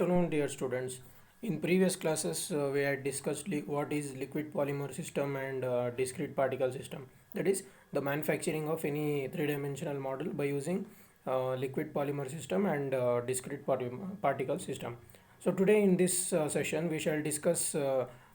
afternoon, dear students. In previous classes, we had discussed what is liquid polymer system and discrete particle system. That is the manufacturing of any three-dimensional model by using liquid polymer system and discrete particle system. So today in this session, we shall discuss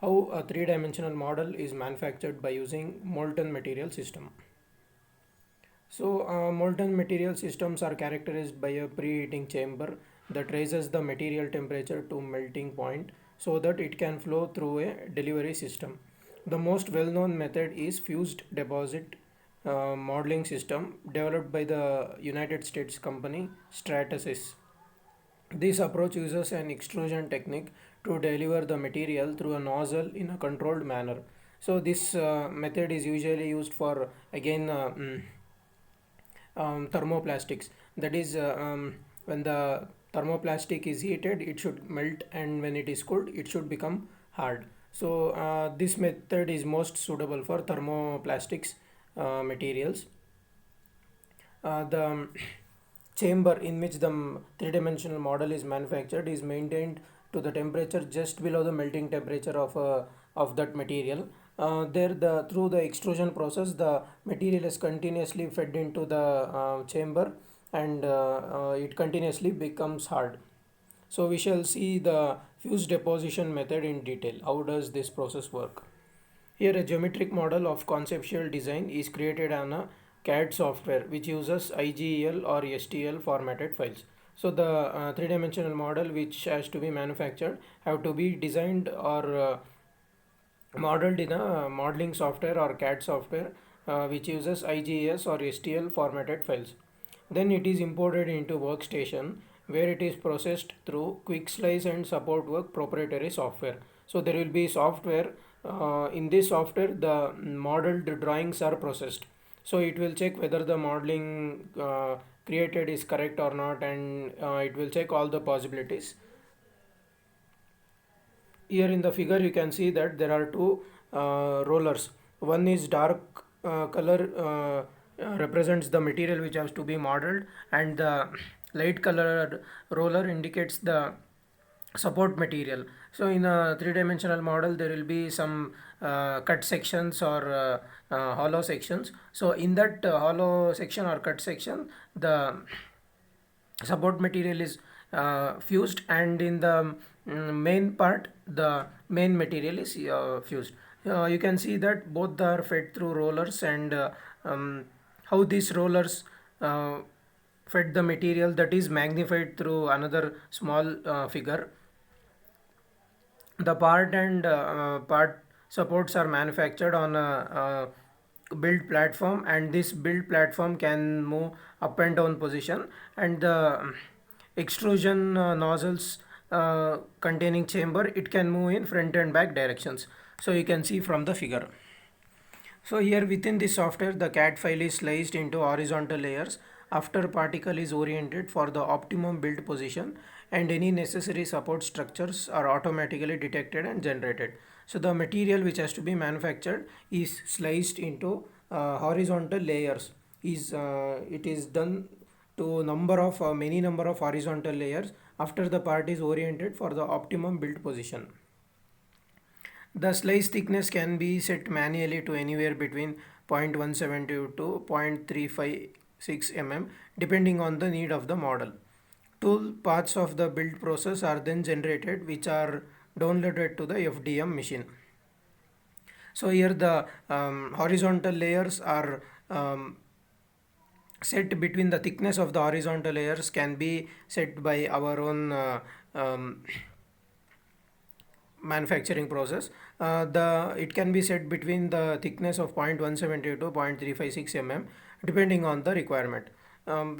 how a three-dimensional model is manufactured by using molten material system. So, molten material systems are characterized by a preheating chamber that raises the material temperature to melting point so that it can flow through a delivery system. The most well known method is fused deposit modeling system developed by the United States company Stratasys. This approach uses an extrusion technique to deliver the material through a nozzle in a controlled manner. So, this method is usually used for again thermoplastics. That is, when the thermoplastic is heated, it should melt, and when it is cooled, it should become hard. So, this method is most suitable for thermoplastics materials. The chamber in which the three-dimensional model is manufactured is maintained to the temperature just below the melting temperature of that material. Through the extrusion process, the material is continuously fed into the chamber, and it continuously becomes hard. So we shall see the fused deposition method in detail. How does this process work? Here, a geometric model of conceptual design is created on a CAD software which uses IGEL or STL formatted files. So, the three-dimensional model which has to be manufactured have to be designed or modeled in a modeling software or CAD software which uses IGES or STL formatted files. Then it is imported into workstation where it is processed through quick slice and support work proprietary software. So there will be software. In this software, the modeled drawings are processed. So it will check whether the modeling created is correct or not, and it will check all the possibilities. Here in the figure you can see that there are two rollers. One is dark color represents the material which has to be modeled, and the light color roller indicates the support material. So in a three-dimensional model there will be some cut sections or hollow sections. So in that hollow section or cut section, the support material is fused, and in the main part the main material is fused. You can see that both are fed through rollers, and how these rollers fed the material, that is magnified through another small figure. The part and part supports are manufactured on a build platform, and this build platform can move up and down position, and the extrusion nozzles containing chamber, it can move in front and back directions. So you can see from the figure. So here within this software, the CAD file is sliced into horizontal layers after particle is oriented for the optimum build position, and any necessary support structures are automatically detected and generated. So the material which has to be manufactured is sliced into horizontal layers. It is done to many number of horizontal layers after the part is oriented for the optimum build position. The slice thickness can be set manually to anywhere between 0.172 to 0.356 mm depending on the need of the model. Tool paths of the build process are then generated, which are downloaded to the FDM machine. So here the horizontal layers are set between the thickness of the horizontal layers can be set by our own manufacturing process. It can be set between the thickness of 0.172 to 0.356 mm depending on the requirement.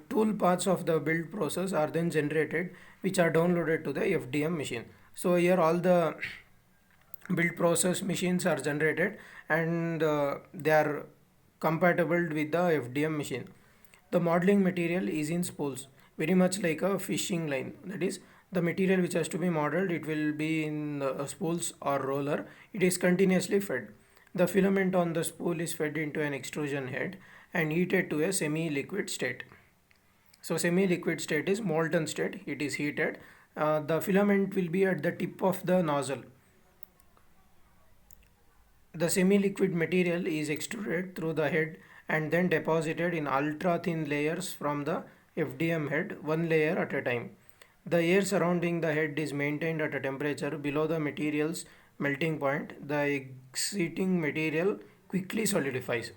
Tool paths of the build process are then generated, which are downloaded to the FDM machine. So here all the build process machines are generated, and they are compatible with the FDM machine. The modeling material is in spools, very much like a fishing line. That is, the material which has to be modeled, it will be in spools or roller. It is continuously fed. The filament on the spool is fed into an extrusion head and heated to a semi-liquid state. So semi-liquid state is molten state. It is heated. The filament will be at the tip of the nozzle. The semi-liquid material is extruded through the head and then deposited in ultra-thin layers from the FDM head, one layer at a time. The air surrounding the head is maintained at a temperature below the material's melting point. The exiting material quickly solidifies.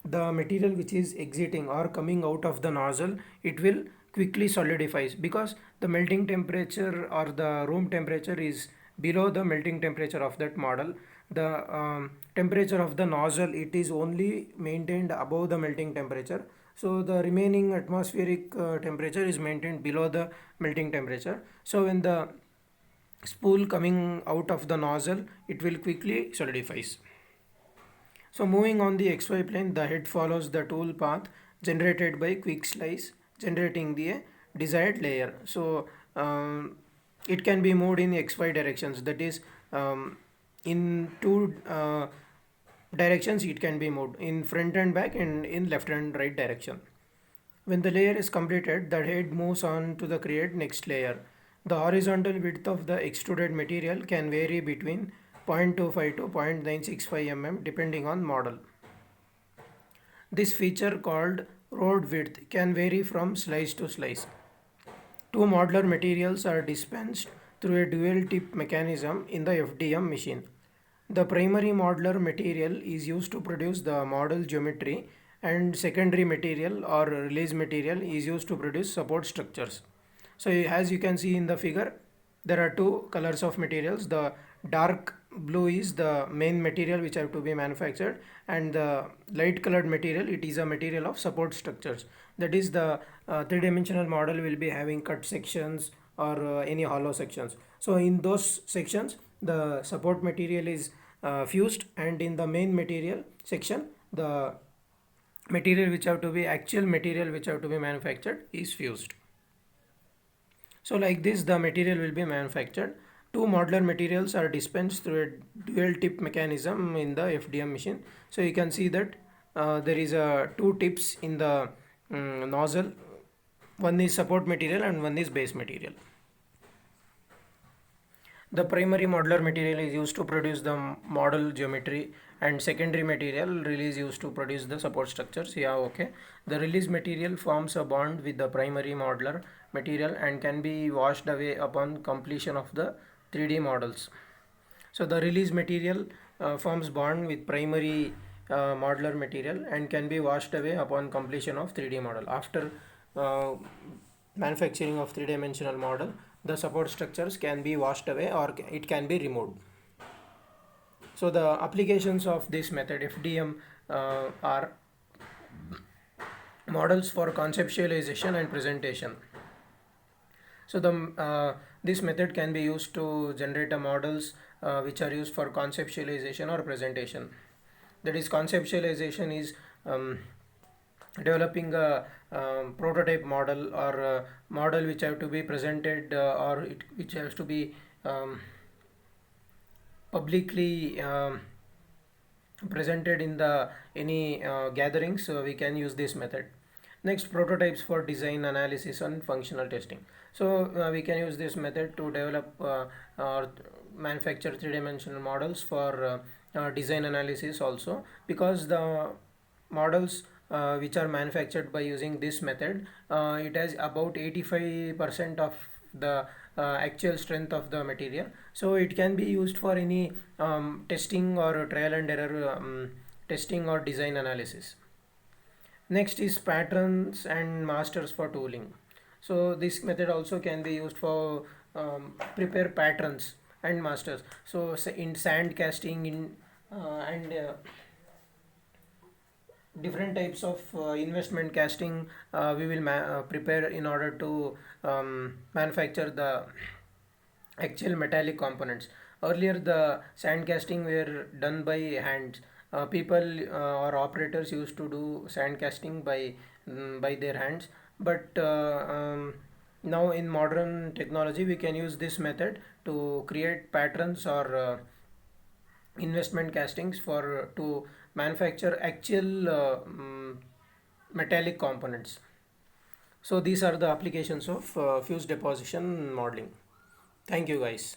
The material which is exiting or coming out of the nozzle, it will quickly solidifies because the melting temperature or the room temperature is below the melting temperature of that model. The temperature of the nozzle, it is only maintained above the melting temperature, so the remaining atmospheric temperature is maintained below the melting temperature. So when the spool coming out of the nozzle, it will quickly solidifies. So moving on the XY plane, the head follows the tool path generated by quick slice, generating the desired layer. So it can be moved in XY directions, that is in two directions it can be moved, in front and back and in left and right direction. When the layer is completed, the head moves on to the create next layer. The horizontal width of the extruded material can vary between 0.25 to 0.965 mm depending on model. This feature called road width can vary from slice to slice. Two modular materials are dispensed through a dual tip mechanism in the FDM machine. The primary modular material is used to produce the model geometry, and secondary material or release material is used to produce support structures. So as you can see in the figure, there are two colors of materials. The dark blue is the main material which have to be manufactured, and the light colored material, it is a material of support structures. That is the three-dimensional model will be having cut sections or any hollow sections. So in those sections, the support material is fused, and in the main material section, the material which have to be actual material which have to be manufactured is fused. So like this the material will be manufactured. Two modular materials are dispensed through a dual tip mechanism in the FDM machine. So you can see that there is two tips in the nozzle. One is support material and one is base material. The primary modular material is used to produce the model geometry, and secondary material release used to produce the support structures. Yeah, okay. The release material forms a bond with the primary modular material and can be washed away upon completion of the 3D models. So the release material forms bond with primary modular material and can be washed away upon completion of 3D model. After uh, manufacturing of three-dimensional model, the support structures can be washed away or it can be removed. So the applications of this method FDM are models for conceptualization and presentation. So this method can be used to generate models which are used for conceptualization or presentation. That is, conceptualization is developing a prototype model or a model which have to be presented which has to be publicly presented in the any gatherings. So we can use this method. Next, prototypes for design analysis and functional testing. So we can use this method to develop or manufacture three-dimensional models for design analysis also, because the models which are manufactured by using this method, it has about 85% of the actual strength of the material, so it can be used for any testing or trial and error testing or design analysis. Next is patterns and masters for tooling. So this method also can be used for prepare patterns and masters. So in sand casting, in and different types of investment casting we will prepare in order to manufacture the actual metallic components. Earlier the sand casting were done by hands. People or operators used to do sand casting by their hands, but now in modern technology we can use this method to create patterns or investment castings for to manufacture actual metallic components. So these are the applications of fused deposition modeling. Thank you, guys.